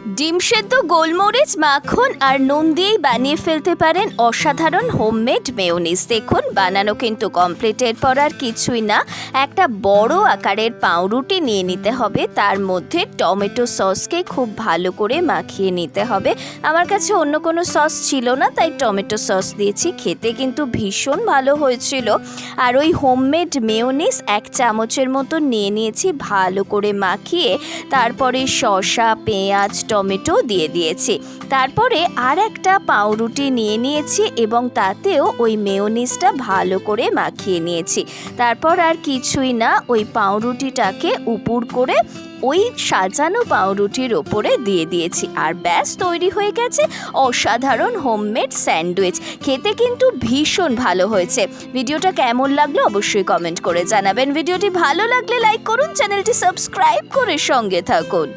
ডিম সেদ্ধ, গোলমরিচ, মাখন আর নুন দিয়েই বানিয়ে ফেলতে পারেন অসাধারণ হোমমেড মেয়োনিজ। দেখুন, বানানো কিন্তু কমপ্লিট। এরপর আর কিছুই না, একটা বড় আকারের পাউরুটি নিয়ে নিতে হবে, তার মধ্যে টমেটো সসকে খুব ভালো করে মাখিয়ে নিতে হবে। আমার কাছে অন্য কোনো সস ছিল না, তাই টমেটো সস দিয়েছি। খেতে কিন্তু ভীষণ ভালো হয়েছিল। আর ওই হোমমেড মেয়োনিজ 1 চামচের মতো নিয়ে নিয়েছি, ভালো করে মাখিয়ে তারপরে শসা, পেঁয়াজ, টমেটো দিয়ে দিয়েছি। তারপরে আর একটা পাউরুটি নিয়ে নিয়েছি এবং তাতেও ওই মেয়োনিজটা ভালো করে মাখিয়ে নিয়েছি। তারপর আর কিছুই না, ওই পাউরুটিটাকে উপর করে ওই সাজানো পাউরুটির ওপরে দিয়ে দিয়েছি, আর ব্যাস তৈরি হয়ে গেছে অসাধারণ হোমমেড স্যান্ডউইচ। খেতে কিন্তু ভীষণ ভালো হয়েছে। ভিডিওটা কেমন লাগলো অবশ্যই কমেন্ট করে জানাবেন। ভিডিওটি ভালো লাগলে লাইক করুন, চ্যানেলটি সাবস্ক্রাইব করে সঙ্গে থাকুন।